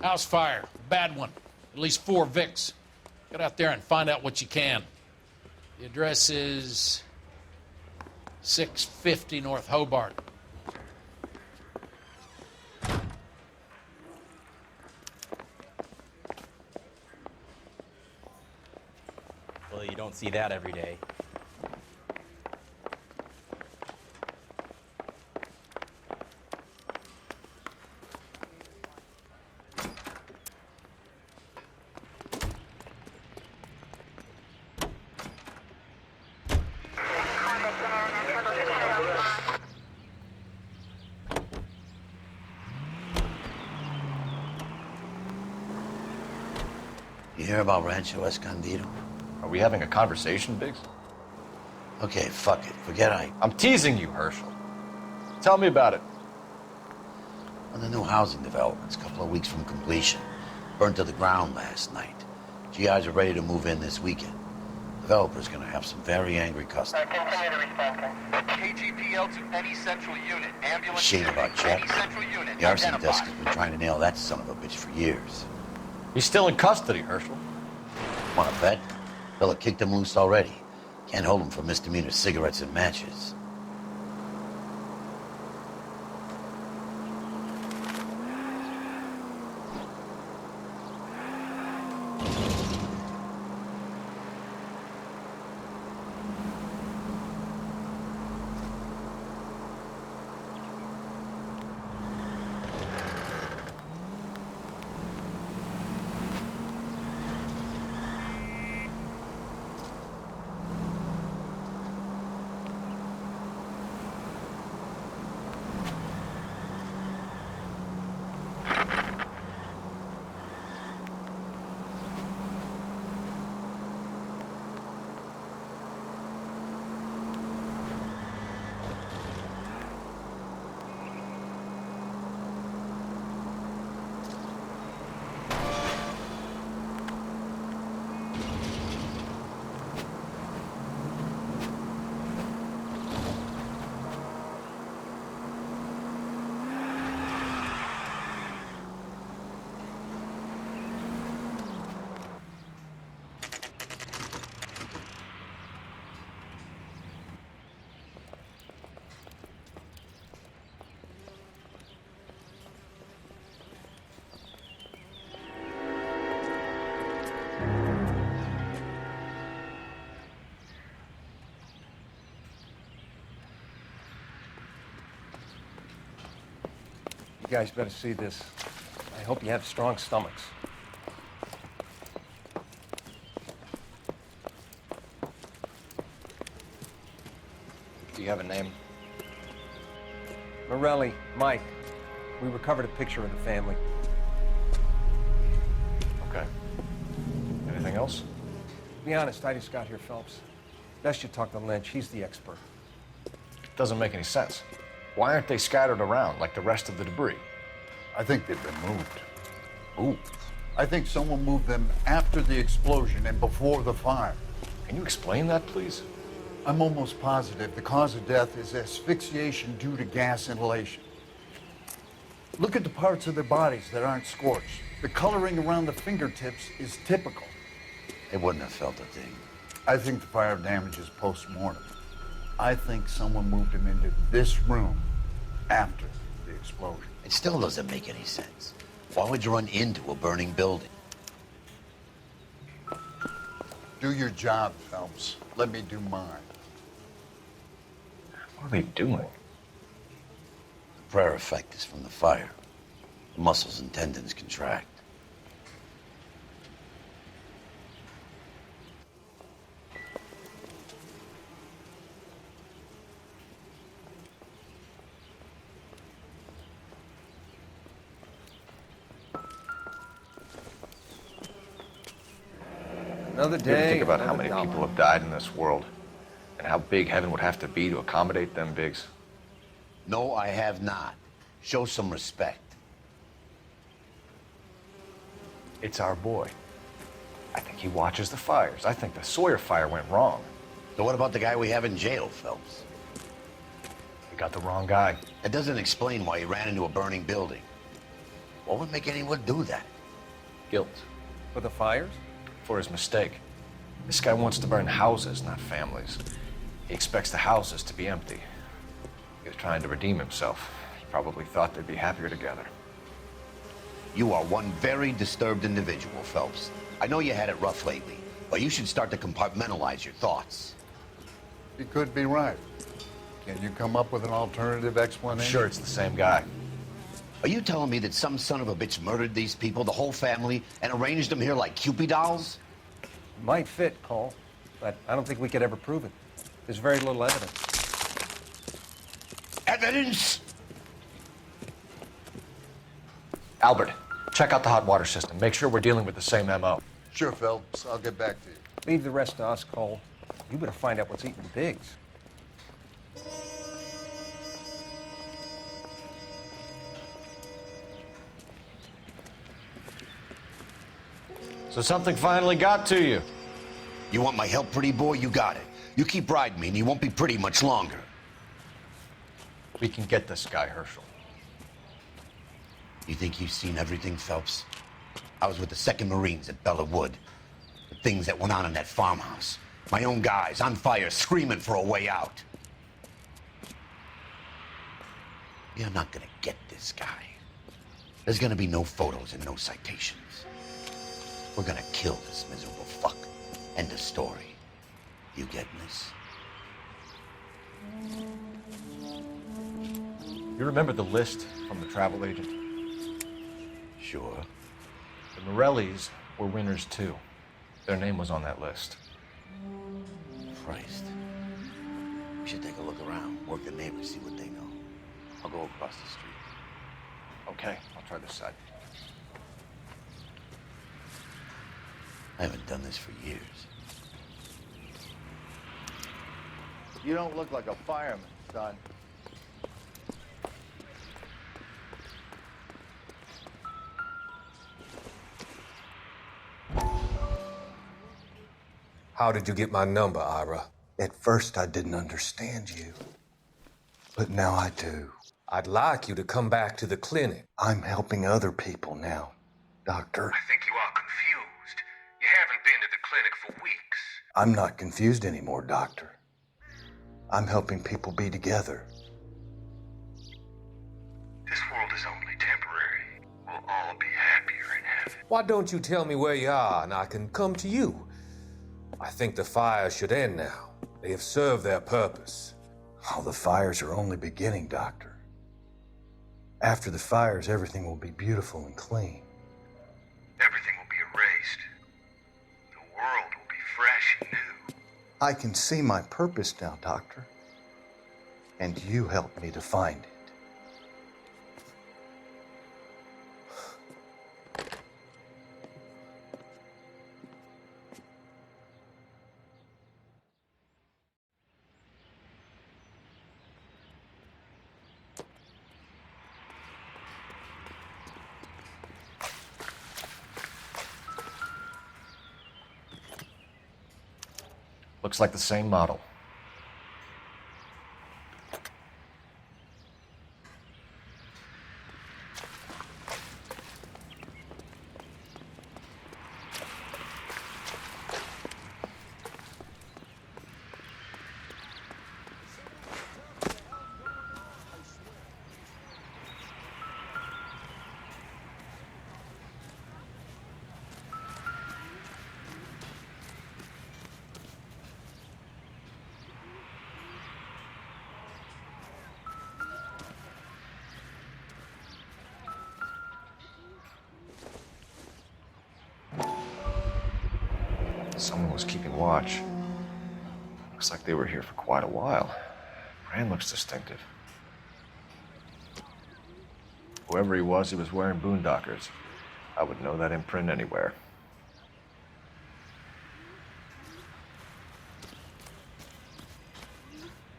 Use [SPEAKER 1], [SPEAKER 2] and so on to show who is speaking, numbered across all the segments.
[SPEAKER 1] House fire. Bad one. At least 4 Vicks. Get out there and find out what you can. The address is 650 North Hobart.
[SPEAKER 2] Well, you don't see that every day.
[SPEAKER 3] You hear about Rancho Escondido?
[SPEAKER 4] Are we having a conversation, Biggs?
[SPEAKER 3] Okay, fuck it. Forget
[SPEAKER 4] I'm teasing you, Herschel. Tell me about it.
[SPEAKER 3] On the new housing developments, a couple of weeks from completion. Burned to the ground last night. GIs are ready to move in this weekend. Developer's gonna have some very angry customers.
[SPEAKER 5] Continue to respond, KGPL to any central unit. Ambulance
[SPEAKER 3] Shit about Chet.
[SPEAKER 5] any central unit.
[SPEAKER 3] The arson desk has been trying to nail that son of a bitch for years.
[SPEAKER 4] He's still in custody, Herschel.
[SPEAKER 3] Wanna bet? Fella kicked him loose already. Can't hold him for misdemeanor cigarettes and matches.
[SPEAKER 6] You guys better see this. I hope you have strong stomachs.
[SPEAKER 4] Do you have a name?
[SPEAKER 6] Morelli, Mike. We recovered a picture of the family.
[SPEAKER 4] Okay. Anything else?
[SPEAKER 6] To be honest, I just got here, Phelps. Best you talk to Lynch. He's the expert.
[SPEAKER 4] Doesn't make any sense. Why aren't they scattered around like the rest of the debris?
[SPEAKER 7] I think they've been moved.
[SPEAKER 4] Ooh.
[SPEAKER 7] I think someone moved them after the explosion and before the fire.
[SPEAKER 4] Can you explain that, please?
[SPEAKER 7] I'm almost positive the cause of death is asphyxiation due to gas inhalation. Look at the parts of their bodies that aren't scorched. The coloring around the fingertips is typical.
[SPEAKER 3] They wouldn't have felt a thing.
[SPEAKER 7] I think the fire damage is post-mortem. I think someone moved him into this room after the explosion.
[SPEAKER 3] It still doesn't make any sense. Why would you run into a burning building?
[SPEAKER 7] Do your job, Phelps. Let me do mine.
[SPEAKER 4] What are they doing?
[SPEAKER 3] The prayer effect is from the fire. The muscles and tendons contract.
[SPEAKER 6] Another
[SPEAKER 4] You ever
[SPEAKER 6] day.
[SPEAKER 4] think about how
[SPEAKER 6] another
[SPEAKER 4] many
[SPEAKER 6] dollar.
[SPEAKER 4] people have died in this world? And how big heaven would have to be to accommodate them, Biggs?
[SPEAKER 3] No, I have not. Show some respect.
[SPEAKER 4] It's our boy. I think he watches the fires. I think the Sawyer fire went wrong.
[SPEAKER 3] So what about the guy we have in jail, Phelps?
[SPEAKER 4] We got the wrong guy.
[SPEAKER 3] That doesn't explain why he ran into a burning building. What would make anyone do that?
[SPEAKER 4] Guilt.
[SPEAKER 6] For the fires?
[SPEAKER 4] For his mistake. This guy wants to burn houses, not families. He expects the houses to be empty. He was trying to redeem himself. He probably thought they'd be happier together.
[SPEAKER 3] You are one very disturbed individual, Phelps. I know you had it rough lately, but you should start to compartmentalize your thoughts.
[SPEAKER 7] He could be right. Can you come up with an alternative
[SPEAKER 4] I'm
[SPEAKER 7] explanation?
[SPEAKER 4] sure it's the same guy.
[SPEAKER 3] Are you telling me that some son of a bitch murdered these people, the whole family, and arranged them here like Cupid dolls?
[SPEAKER 6] Might fit, Cole, but I don't think we could ever prove it. There's very little evidence.
[SPEAKER 3] Evidence?
[SPEAKER 4] Albert, check out the hot water system. Make sure we're dealing with the same MO.
[SPEAKER 7] Sure, Phelps. I'll get back to you.
[SPEAKER 6] Leave the rest to us, Cole. You better find out what's eating the pigs.
[SPEAKER 4] So something finally got to you.
[SPEAKER 3] You want my help, pretty boy? You got it. You keep riding me and you won't be pretty much longer.
[SPEAKER 4] We can get this guy, Herschel.
[SPEAKER 3] You think you've seen everything, Phelps? I was with the 2nd Marines at Bella Wood. The things that went on in that farmhouse. My own guys on fire, screaming for a way out. You're not gonna get this guy. There's gonna be no photos and no citations. We're gonna kill this miserable fuck. End of story. You getting this?
[SPEAKER 4] You remember the list from the travel agent?
[SPEAKER 3] Sure.
[SPEAKER 4] The Morellis were winners too. Their name was on that list.
[SPEAKER 3] Christ. We should take a look around, work the neighbors, see what they know. I'll go across the street.
[SPEAKER 4] Okay, I'll try this side.
[SPEAKER 3] I haven't done this for years.
[SPEAKER 8] You don't look like a fireman, son.
[SPEAKER 9] How did you get my number, Ira?
[SPEAKER 7] At first, I didn't understand you. But now I do.
[SPEAKER 9] I'd like you to come back to the clinic.
[SPEAKER 7] I'm helping other people now, Doctor.
[SPEAKER 10] I think you are confused. You haven't been to the clinic for weeks.
[SPEAKER 7] I'm not confused anymore, Doctor. I'm helping people be together.
[SPEAKER 10] This world is only temporary. We'll all be happier in heaven.
[SPEAKER 9] Why don't you tell me where you are and I can come to you? I think the fire should end now. They have served their purpose.
[SPEAKER 7] Oh, the fires are only beginning, Doctor. After the fires, everything will be beautiful and clean.
[SPEAKER 10] Everything will be erased. The world will be fresh and new.
[SPEAKER 7] I can see my purpose now, Doctor. And you helped me to find it.
[SPEAKER 4] Looks like the same model. Someone was keeping watch. Looks like they were here for quite a while. Brand looks distinctive. Whoever he was wearing boondockers. I would know that imprint anywhere.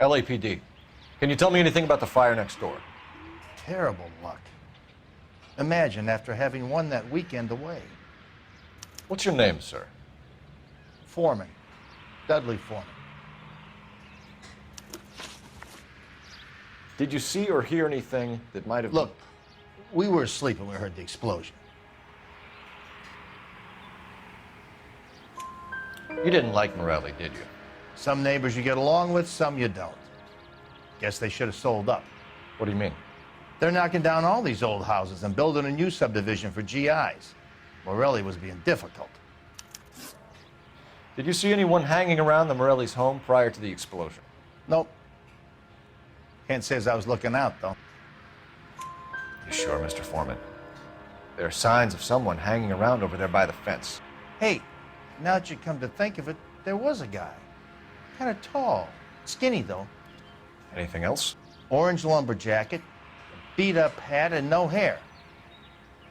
[SPEAKER 4] LAPD, can you tell me anything about the fire next door?
[SPEAKER 8] Terrible luck. Imagine after having won that weekend away.
[SPEAKER 4] What's your name, sir?
[SPEAKER 8] Foreman. Dudley Foreman.
[SPEAKER 4] Did you see or hear anything that might have...
[SPEAKER 8] Look, we were asleep when we heard the explosion.
[SPEAKER 4] You didn't like Morelli, did you?
[SPEAKER 8] Some neighbors you get along with, some you don't. Guess they should have sold up.
[SPEAKER 4] What do you mean?
[SPEAKER 8] They're knocking down all these old houses and building a new subdivision for GIs. Morelli was being difficult.
[SPEAKER 4] Did you see anyone hanging around the Morelli's home prior to the explosion?
[SPEAKER 8] Nope. Can't say as I was looking out, though.
[SPEAKER 4] You sure, Mr. Foreman? There are signs of someone hanging around over there by the fence.
[SPEAKER 8] Hey, now that you come to think of it, there was a guy. Kind of tall. Skinny, though.
[SPEAKER 4] Anything else?
[SPEAKER 8] Orange lumber jacket, beat-up hat, and no hair.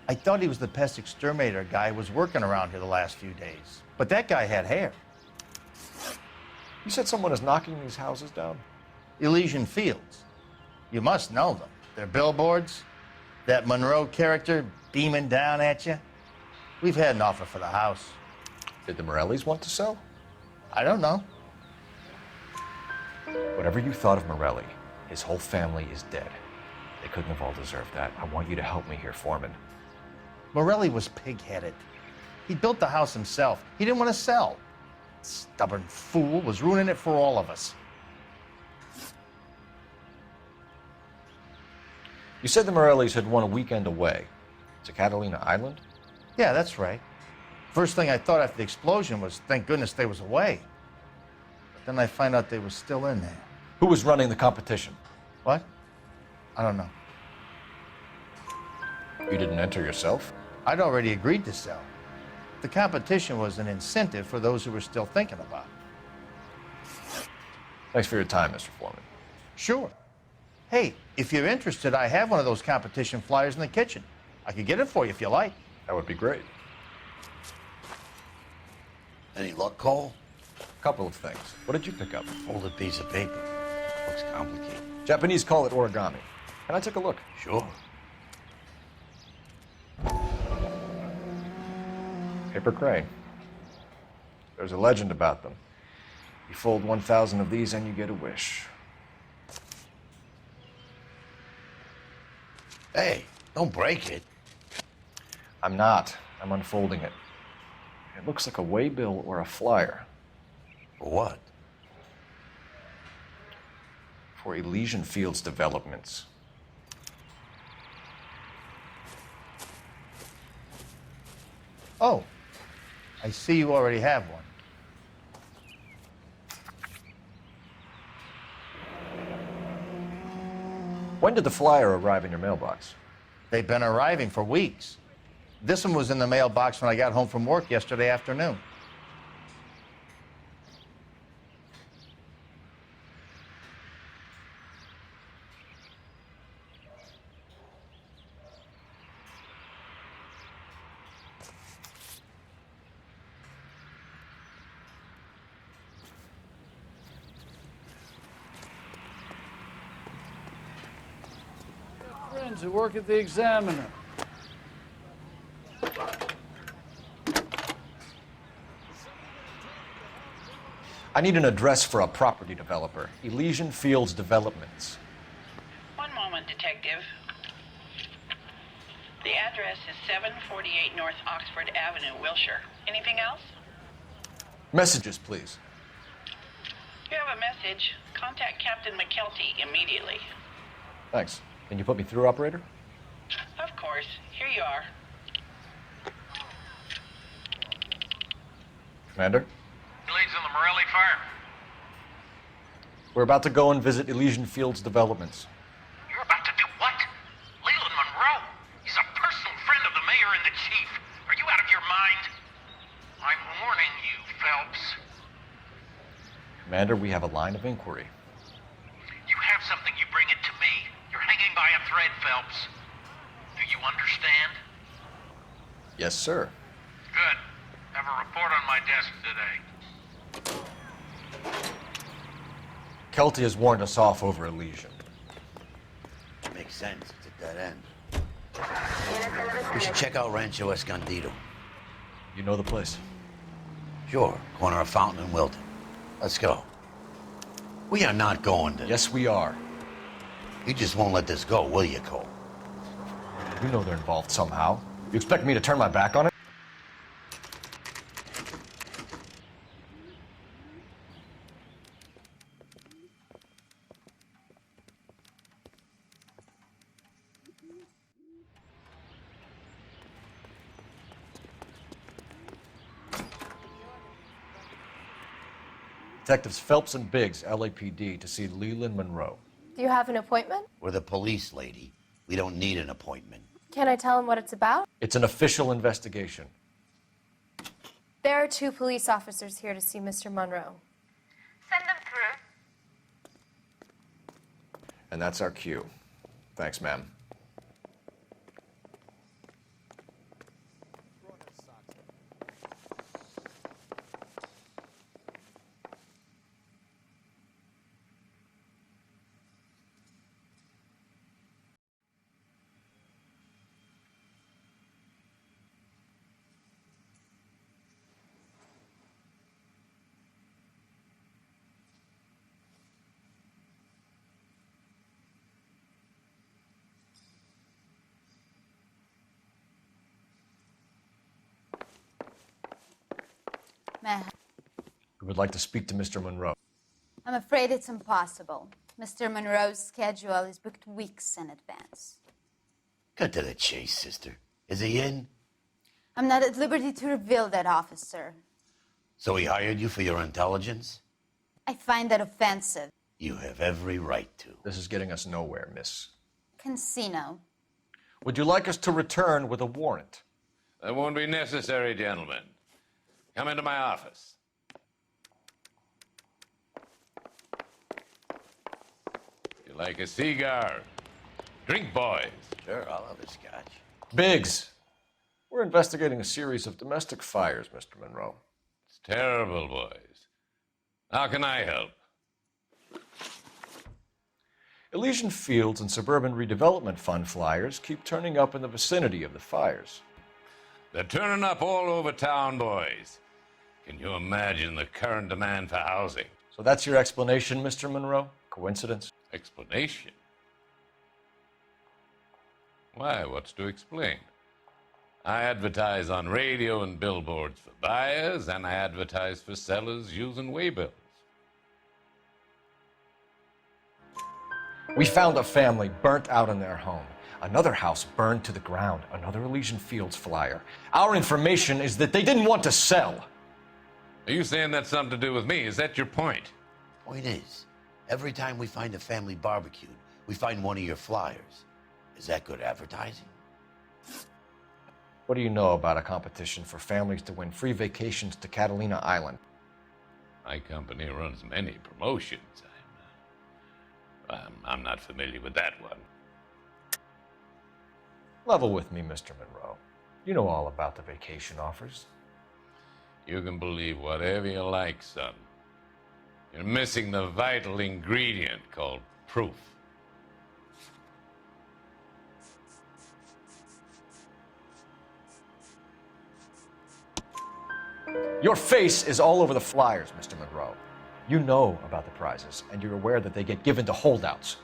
[SPEAKER 8] I thought he was the pest exterminator guy who was working around here the last few days. But that guy had hair.
[SPEAKER 4] You said someone is knocking these houses down?
[SPEAKER 8] Elysian Fields. You must know them. Their billboards, that Monroe character beaming down at you. We've had an offer for the house.
[SPEAKER 4] Did the Morellis want to sell?
[SPEAKER 8] I don't know.
[SPEAKER 4] Whatever you thought of Morelli, his whole family is dead. They couldn't have all deserved that. I want you to help me here, Foreman.
[SPEAKER 8] Morelli was pig-headed. He built the house himself. He didn't want to sell. Stubborn fool was ruining it for all of us.
[SPEAKER 4] You said the Morellis had won a weekend away to Catalina Island?
[SPEAKER 8] Yeah, that's right. First thing I thought after the explosion was, thank goodness they was away. But then I find out they was still in there.
[SPEAKER 4] Who was running the competition?
[SPEAKER 8] What? I don't know.
[SPEAKER 4] You didn't enter yourself?
[SPEAKER 8] I'd already agreed to sell. The competition was an incentive for those who were still thinking about it.
[SPEAKER 4] Thanks for your time, Mr. Foreman.
[SPEAKER 8] Sure. Hey, if you're interested, I have one of those competition flyers in the kitchen. I could get it for you if you like.
[SPEAKER 4] That would be great.
[SPEAKER 3] Any luck, Cole?
[SPEAKER 4] A couple of things. What did you pick up?
[SPEAKER 3] Folded piece of paper. Looks complicated.
[SPEAKER 4] Japanese call it origami. Can I take a look?
[SPEAKER 3] Sure.
[SPEAKER 4] Paper crane. There's a legend about them. You fold 1,000 of these and you get a wish.
[SPEAKER 3] Hey, don't break it.
[SPEAKER 4] I'm not. I'm unfolding it. It looks like a waybill or a flyer.
[SPEAKER 3] For what?
[SPEAKER 4] For Elysian Fields developments.
[SPEAKER 8] Oh, I see you already have one.
[SPEAKER 4] When did the flyer arrive in your mailbox?
[SPEAKER 8] They've been arriving for weeks. This one was in the mailbox when I got home from work yesterday afternoon.
[SPEAKER 1] Friends who work at the Examiner.
[SPEAKER 4] I need an address for a property developer. Elysian Fields Developments.
[SPEAKER 11] One moment, Detective. The address is 748 North Oxford Avenue, Wilshire. Anything else?
[SPEAKER 4] Messages, please.
[SPEAKER 11] You have a message. Contact Captain McKelty immediately.
[SPEAKER 4] Thanks. Can you put me through, operator?
[SPEAKER 11] Of course. Here you are.
[SPEAKER 4] Commander?
[SPEAKER 10] Leads on the Morelli fire.
[SPEAKER 4] We're about to go and visit Elysian Fields Developments.
[SPEAKER 10] You're about to do what? Leland Monroe? He's a personal friend of the mayor and the chief. Are you out of your mind? I'm warning you, Phelps.
[SPEAKER 4] Commander, we have a line of inquiry.
[SPEAKER 10] You have something, you bring it to me. You're hanging by a thread, Phelps. Do you understand?
[SPEAKER 4] Yes, sir.
[SPEAKER 10] Good. Have a report on my desk today.
[SPEAKER 4] Kelty has warned us off over Elysian.
[SPEAKER 3] Makes sense. It's at that end. We should check out Rancho Escondido.
[SPEAKER 4] You know the place?
[SPEAKER 3] Sure. Corner of Fountain and Wilton. Let's go. We are not going to...
[SPEAKER 4] Yes, we are.
[SPEAKER 3] You just won't let this go, will you, Cole?
[SPEAKER 4] You know they're involved somehow. You expect me to turn my back on it? Detectives Phelps and Biggs, LAPD, to see Leland Monroe.
[SPEAKER 12] Do you have an appointment?
[SPEAKER 3] We're the police, lady. We don't need an appointment.
[SPEAKER 12] Can I tell him what it's about?
[SPEAKER 4] It's an official investigation.
[SPEAKER 12] There are 2 police officers here to see Mr. Monroe.
[SPEAKER 11] Send them through.
[SPEAKER 4] And that's our cue. Thanks, ma'am. We would like to speak to Mr. Monroe.
[SPEAKER 13] I'm afraid it's impossible. Mr. Monroe's schedule is booked weeks in advance.
[SPEAKER 3] Cut to the chase, sister. Is he in?
[SPEAKER 13] I'm not at liberty to reveal that, officer.
[SPEAKER 3] So he hired you for your intelligence?
[SPEAKER 13] I find that offensive.
[SPEAKER 3] You have every right to.
[SPEAKER 4] This is getting us nowhere, miss.
[SPEAKER 13] Casino.
[SPEAKER 4] Would you like us to return with a warrant?
[SPEAKER 14] That won't be necessary, gentlemen. Come into my office. You like a cigar? Drink, boys.
[SPEAKER 3] Sure, I'll have a scotch.
[SPEAKER 4] Biggs, we're investigating a series of domestic fires, Mr. Monroe.
[SPEAKER 14] It's terrible, boys. How can I help?
[SPEAKER 4] Elysian Fields and Suburban Redevelopment Fund flyers keep turning up in the vicinity of the fires.
[SPEAKER 14] They're turning up all over town, boys. Can you imagine the current demand for housing?
[SPEAKER 4] So that's your explanation, Mr. Monroe? Coincidence?
[SPEAKER 14] Explanation? Why, what's to explain? I advertise on radio and billboards for buyers, and I advertise for sellers using waybills.
[SPEAKER 4] We found a family burnt out in their home. Another house burned to the ground. Another Elysian Fields flyer. Our information is that they didn't want to sell.
[SPEAKER 14] Are you saying that's something to do with me? Is that your point?
[SPEAKER 3] Point is, every time we find a family barbecued, we find one of your flyers. Is that good advertising?
[SPEAKER 4] What do you know about a competition for families to win free vacations to Catalina Island?
[SPEAKER 14] My company runs many promotions. I'm not familiar with that one.
[SPEAKER 4] Level with me, Mr. Monroe. You know all about the vacation offers.
[SPEAKER 14] You can believe whatever you like, son. You're missing the vital ingredient called proof.
[SPEAKER 4] Your face is all over the flyers, Mr. Monroe. You know about the prizes, and you're aware that they get given to holdouts.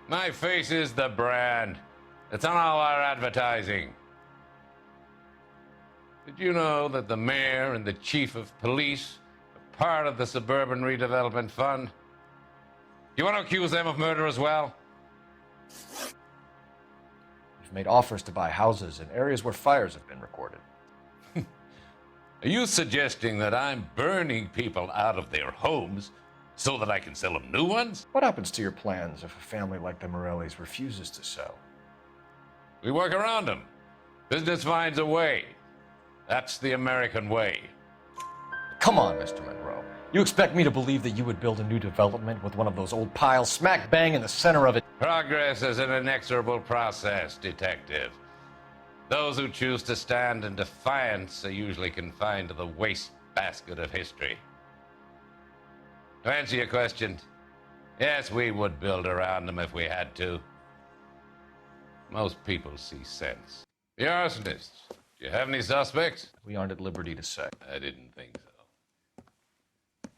[SPEAKER 14] My face is the brand. It's on all our advertising. Did you know that the mayor and the chief of police are part of the Suburban Redevelopment Fund? You want to accuse them of murder as well?
[SPEAKER 4] You've made offers to buy houses in areas where fires have been recorded.
[SPEAKER 14] Are you suggesting that I'm burning people out of their homes so that I can sell them new ones?
[SPEAKER 4] What happens to your plans if a family like the Morellis refuses to sell?
[SPEAKER 14] We work around them. Business finds a way. That's the American way.
[SPEAKER 4] Come on, Mr. Monroe. You expect me to believe that you would build a new development with one of those old piles smack bang in the center of it?
[SPEAKER 14] Progress is an inexorable process, detective. Those who choose to stand in defiance are usually confined to the wastebasket of history. To answer your question, yes, we would build around them if we had to. Most people see sense. The arsonists, do you have any suspects?
[SPEAKER 4] We aren't at liberty to say.
[SPEAKER 14] I didn't think so.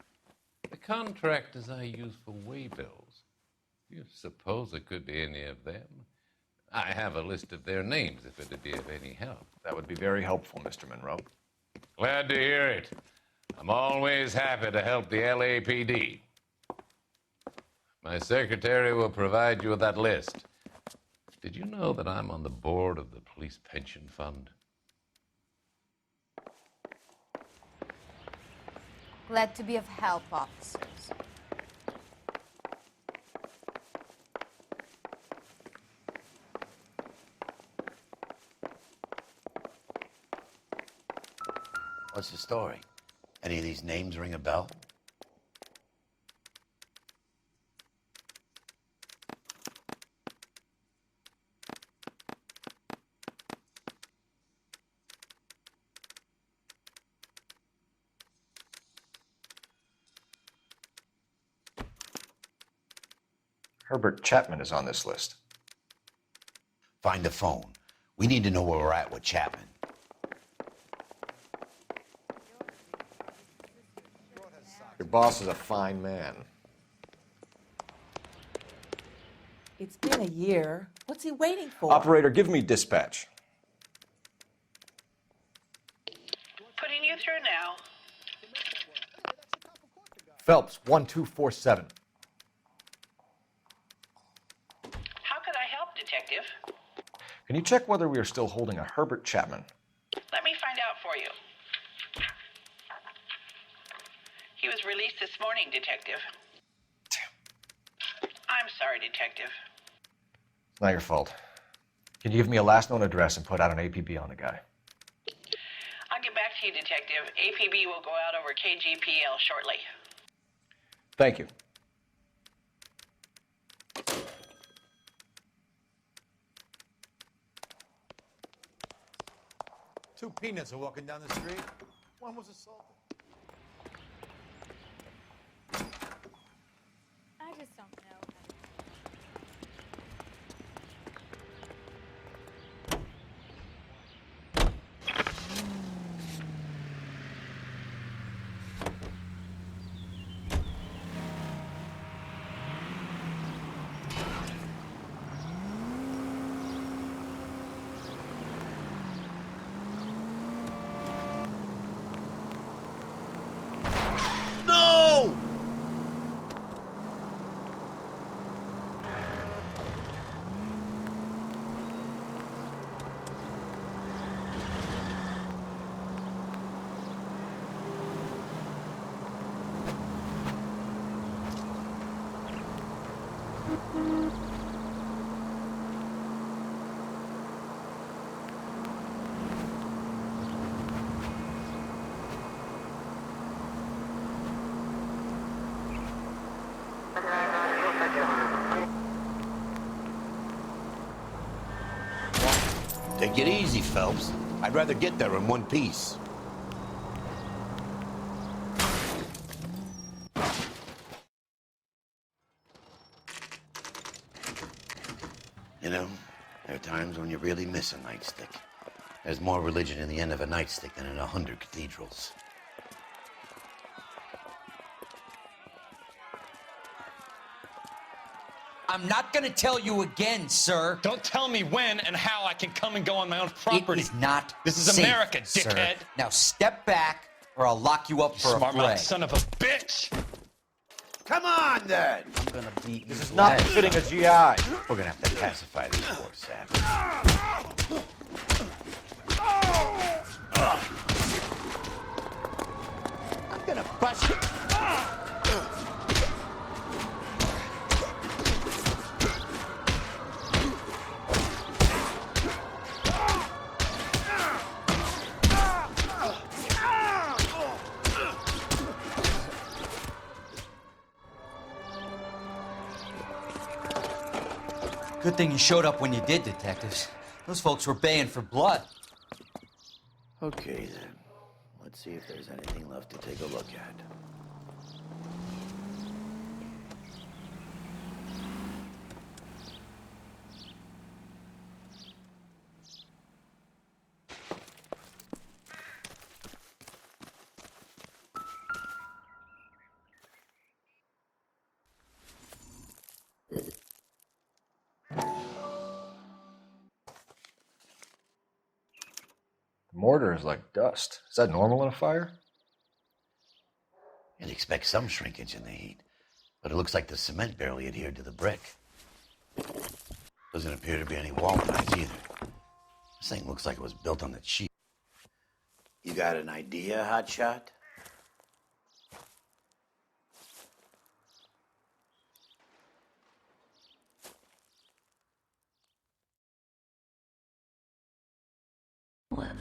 [SPEAKER 14] The contractors I use for waybills, do you suppose it could be any of them? I have a list of their names if it'd be of any help.
[SPEAKER 4] That would be very helpful, Mr. Monroe.
[SPEAKER 14] Glad to hear it. I'm always happy to help the LAPD. My secretary will provide you with that list. Did you know that I'm on the board of the Police Pension Fund?
[SPEAKER 13] Glad to be of help, officers.
[SPEAKER 3] What's the story? Any of these names ring a bell?
[SPEAKER 4] Herbert Chapman is on this list.
[SPEAKER 3] Find the phone. We need to know where we're at with Chapman.
[SPEAKER 4] Your boss is a fine man.
[SPEAKER 15] It's been a year. What's he waiting for?
[SPEAKER 4] Operator, give me dispatch.
[SPEAKER 11] Putting you through now.
[SPEAKER 6] Phelps, 1247.
[SPEAKER 11] How could I help, Detective?
[SPEAKER 4] Can you check whether we are still holding a Herbert Chapman?
[SPEAKER 11] Let me find out for you. He was released this morning, Detective. I'm sorry, Detective.
[SPEAKER 4] It's not your fault. Can you give me a last known address and put out an APB on the guy?
[SPEAKER 11] I'll get back to you, Detective. APB will go out over KGPL shortly.
[SPEAKER 4] Thank you.
[SPEAKER 8] Two peanuts are walking down the street. One was assaulted.
[SPEAKER 16] I just don't know.
[SPEAKER 3] No! Take it easy, Phelps. I'd rather get there in one piece. You know, there are times when you really miss a nightstick. There's more religion in the end of a nightstick than in 100 cathedrals.
[SPEAKER 17] I'm not gonna tell you again, sir.
[SPEAKER 18] Don't tell me when and how I can come and go on my own property.
[SPEAKER 17] It is not
[SPEAKER 18] This is
[SPEAKER 17] safe,
[SPEAKER 18] America,
[SPEAKER 17] sir.
[SPEAKER 18] dickhead.
[SPEAKER 17] Now step back, or I'll lock you up for a
[SPEAKER 18] Smart
[SPEAKER 17] fray.
[SPEAKER 18] mouth son of a bitch.
[SPEAKER 3] Come on, then!
[SPEAKER 17] I'm gonna beat you.
[SPEAKER 4] This is not befitting a GI.
[SPEAKER 3] We're gonna have to pacify these poor savages. I'm gonna bust you.
[SPEAKER 17] Good thing you showed up when you did, detectives. Those folks were baying for blood.
[SPEAKER 3] Okay, then. Let's see if there's anything left to take a look at.
[SPEAKER 4] The mortar is like dust. Is that normal in a fire?
[SPEAKER 3] You'd expect some shrinkage in the heat, but it looks like the cement barely adhered to the brick. Doesn't appear to be any wall ties either. This thing looks like it was built on the cheap. You got an idea, Hotshot?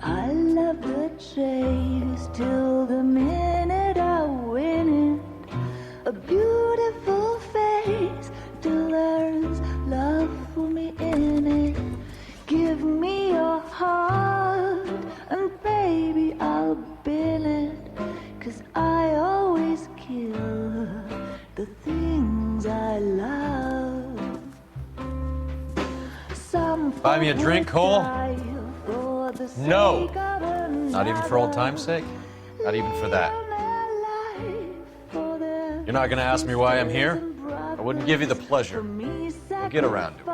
[SPEAKER 16] I love the chase till the minute I win it. A beautiful face till there's love for me in it. Give me your heart and baby I'll bill it. 'Cause I always kill the things I love. Some
[SPEAKER 4] Buy me a drink, Cole?
[SPEAKER 16] for the
[SPEAKER 4] No.
[SPEAKER 16] sake of another.
[SPEAKER 4] Not even for old time's sake? Not even for that. You're not gonna ask me why I'm here? I wouldn't give you the pleasure. We'll get around to it.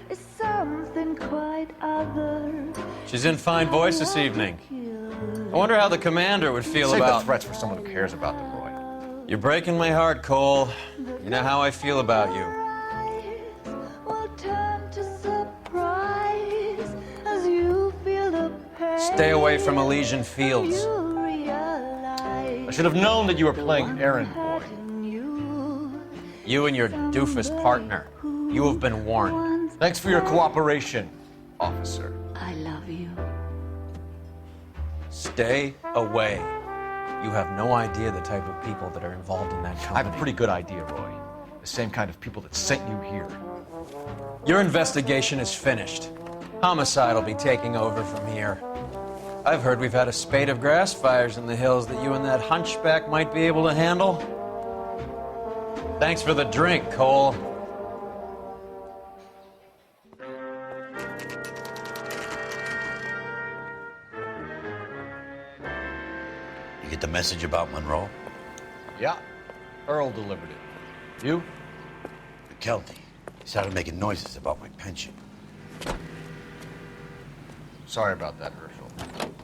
[SPEAKER 16] Is something quite other.
[SPEAKER 4] She's in fine voice this evening. I wonder how the commander would feel
[SPEAKER 6] Save
[SPEAKER 4] about...
[SPEAKER 6] the threats for someone who cares about them, Roy.
[SPEAKER 4] You're breaking my heart, Cole. You know how I feel about you.
[SPEAKER 16] Will turn to surprise as you feel the pain.
[SPEAKER 4] Stay away from Elysian Fields.
[SPEAKER 16] You realize
[SPEAKER 4] I should have known that you were playing errand boy. You and your doofus partner. You have been warned.
[SPEAKER 6] Thanks for your cooperation, officer.
[SPEAKER 16] I love you.
[SPEAKER 4] Stay away. You have no idea the type of people that are involved in that
[SPEAKER 6] I
[SPEAKER 4] company.
[SPEAKER 6] have a pretty good idea, Roy. The same kind of people that sent you here.
[SPEAKER 4] Your investigation is finished. Homicide will be taking over from here. I've heard we've had a spate of grass fires in the hills that you and that hunchback might be able to handle. Thanks for the drink, Cole.
[SPEAKER 3] You get the message about Monroe?
[SPEAKER 6] Yeah. Earl delivered it. You?
[SPEAKER 3] McKelty. He started making noises about my pension.
[SPEAKER 6] Sorry about that, Herschel.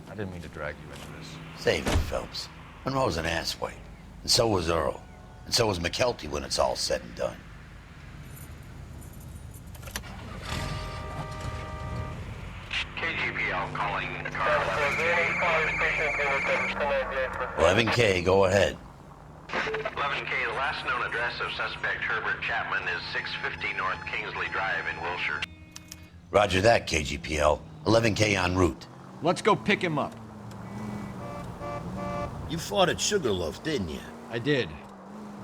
[SPEAKER 6] I didn't mean to drag you into this.
[SPEAKER 3] Save it, Phelps. Monroe's an asswipe. And so was Earl. And so was McKelty when it's all said and done.
[SPEAKER 10] KGPL calling car
[SPEAKER 3] 11K, go ahead.
[SPEAKER 10] 11K, the last known address of suspect Herbert Chapman is 650 North Kingsley Drive in Wilshire.
[SPEAKER 3] Roger that, KGPL. 11K en route.
[SPEAKER 6] Let's go pick him up.
[SPEAKER 19] You fought at Sugarloaf, didn't you?
[SPEAKER 6] I did.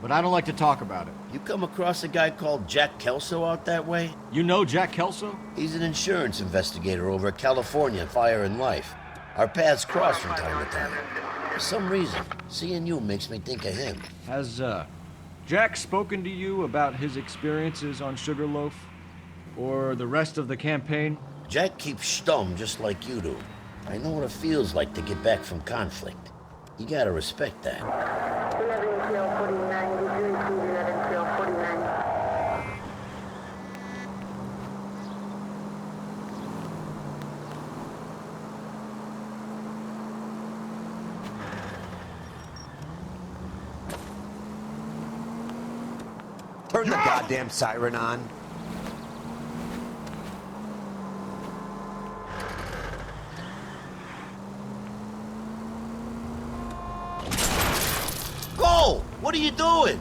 [SPEAKER 6] But I don't like to talk about it.
[SPEAKER 19] You come across a guy called Jack Kelso out that way?
[SPEAKER 6] You know Jack Kelso?
[SPEAKER 19] He's an insurance investigator over at California Fire and Life. Our paths cross from time to time. For some reason, seeing you makes me think of him.
[SPEAKER 6] Has, Jack spoken to you about his experiences on Sugarloaf? Or the rest of the campaign?
[SPEAKER 19] Jack keeps stum just like you do. I know what it feels like to get back from conflict. You gotta respect that.
[SPEAKER 16] 11-49, 11-49.
[SPEAKER 3] Turn the goddamn siren on.
[SPEAKER 19] Go! What are you doing?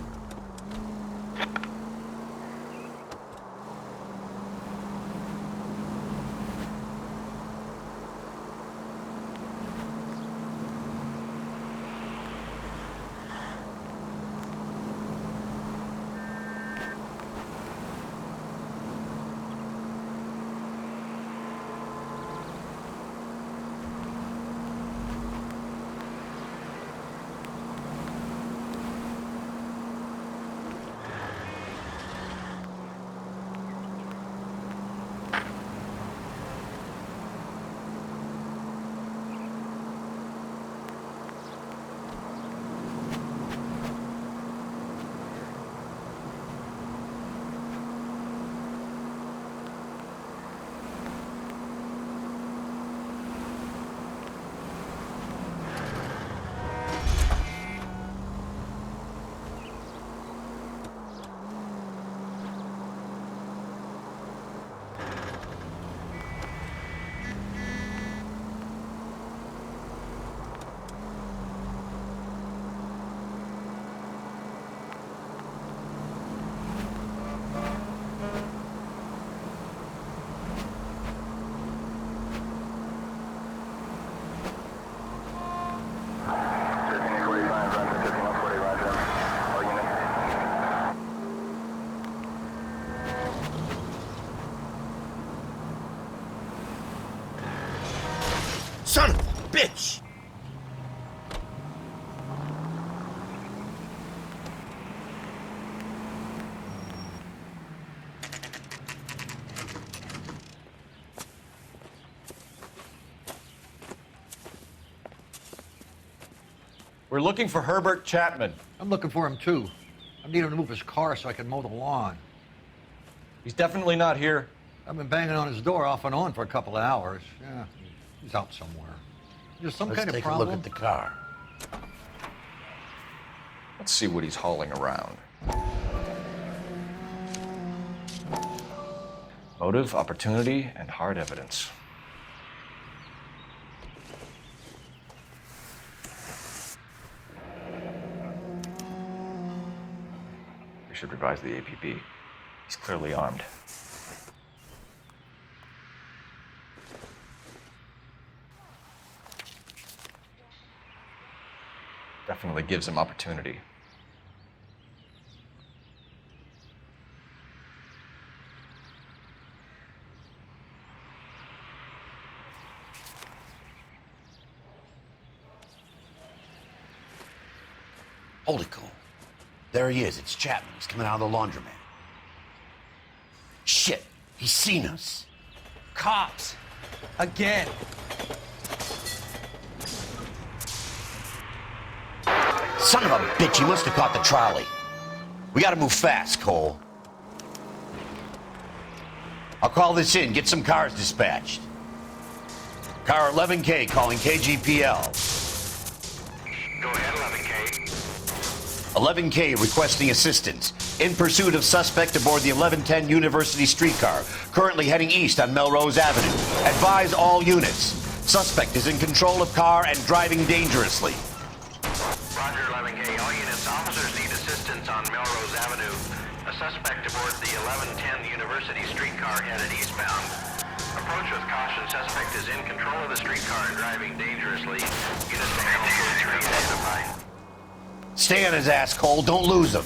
[SPEAKER 3] bitch!
[SPEAKER 4] We're looking for Herbert Chapman.
[SPEAKER 20] I'm looking for him too. I need him to move his car so I can mow the lawn.
[SPEAKER 4] He's definitely not here.
[SPEAKER 20] I've been banging on his door off and on for a couple of hours. Yeah, he's out somewhere. There's some kind of
[SPEAKER 3] Let's take
[SPEAKER 20] problem.
[SPEAKER 3] a look at the car.
[SPEAKER 4] Let's see what he's hauling around. Motive, opportunity, and hard evidence. We should revise the APB. He's clearly armed. Definitely gives him opportunity.
[SPEAKER 3] Holy cool. There he is. It's Chapman. He's coming out of the laundromat. Shit. He's seen us.
[SPEAKER 21] Cops. Again.
[SPEAKER 3] Son of a bitch. He must have caught the trolley. We gotta move fast, Cole. I'll call this in. Get some cars dispatched. Car 11K calling KGPL.
[SPEAKER 10] Go ahead, 11K.
[SPEAKER 3] 11K requesting assistance. In pursuit of suspect aboard the 1110 University streetcar, currently heading east on Melrose Avenue. Advise all units. Suspect is in control of car and driving dangerously.
[SPEAKER 10] Roger, 11K. All units, officers need assistance on Melrose Avenue. A suspect aboard the 1110 University streetcar headed eastbound. Approach with caution. Suspect is in control of the streetcar and driving dangerously. Units to handle code 3 identified.
[SPEAKER 3] Stay on his ass, Cole. Don't lose him.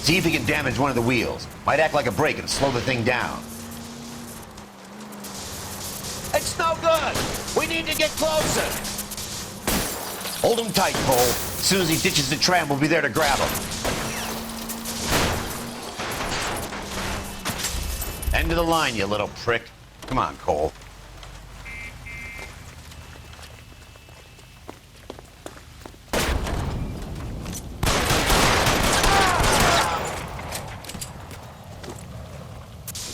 [SPEAKER 3] See if he can damage one of the wheels. Might act like a brake and slow the thing down. It's no good! We need to get closer! Hold him tight, Cole. As soon as he ditches the tram, we'll be there to grab him. End of the line, you little prick. Come on, Cole.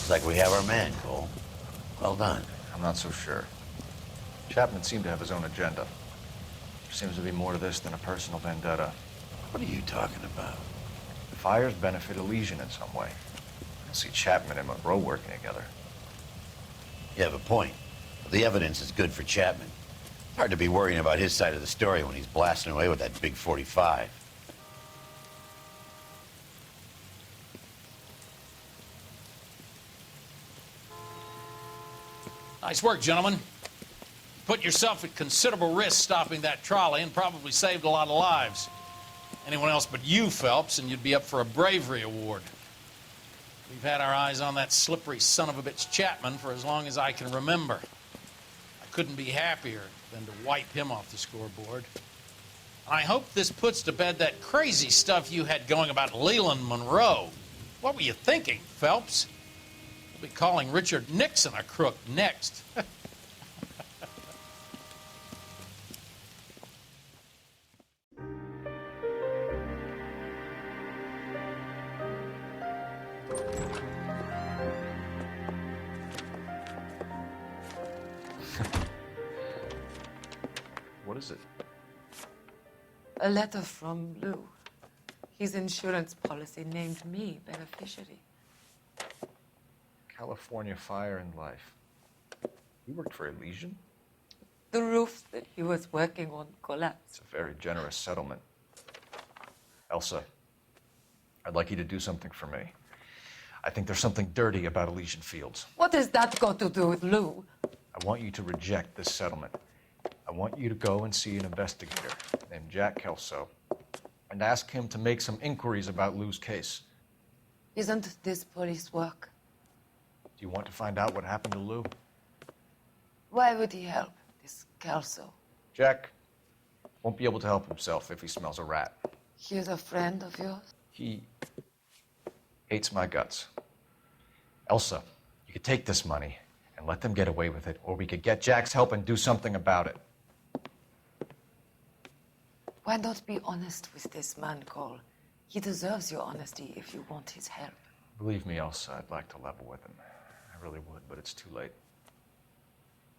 [SPEAKER 3] Looks like we have our man, Cole. Well done.
[SPEAKER 4] I'm not so sure. Chapman seemed to have his own agenda. There seems to be more to this than a personal vendetta.
[SPEAKER 3] What are you talking about?
[SPEAKER 4] The fires benefit Elysian in some way. I don't see Chapman and Monroe working together.
[SPEAKER 3] You have a point. The evidence is good for Chapman. Hard to be worrying about his side of the story when he's blasting away with that big 45.
[SPEAKER 1] Nice work, gentlemen. Put yourself at considerable risk stopping that trolley and probably saved a lot of lives. Anyone else but you, Phelps, and you'd be up for a bravery award. We've had our eyes on that slippery son of a bitch Chapman for as long as I can remember. I couldn't be happier than to wipe him off the scoreboard. And I hope this puts to bed that crazy stuff you had going about Leland Monroe. What were you thinking, Phelps? We'll be calling Richard Nixon a crook next.
[SPEAKER 4] What is it?
[SPEAKER 22] A letter from Lou. His insurance policy named me beneficiary.
[SPEAKER 4] California Fire and Life. You worked for Elysian?
[SPEAKER 22] The roof that he was working on collapsed.
[SPEAKER 4] It's a very generous settlement. Elsa, I'd like you to do something for me. I think there's something dirty about Elysian Fields.
[SPEAKER 22] What has that got to do with Lou?
[SPEAKER 4] I want you to reject this settlement. I want you to go and see an investigator named Jack Kelso and ask him to make some inquiries about Lou's case.
[SPEAKER 22] Isn't this police work?
[SPEAKER 4] Do you want to find out what happened to Lou?
[SPEAKER 22] Why would he help, this Kelso?
[SPEAKER 4] Jack won't be able to help himself if he smells a rat.
[SPEAKER 22] He's a friend of yours?
[SPEAKER 4] He hates my guts. Elsa, you could take this money and let them get away with it, or we could get Jack's help and do something about it.
[SPEAKER 22] Why not be honest with this man, Cole? He deserves your honesty if you want his help.
[SPEAKER 4] Believe me, Elsa, I'd like to level with him. I really would, but it's too late.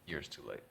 [SPEAKER 4] Years too late.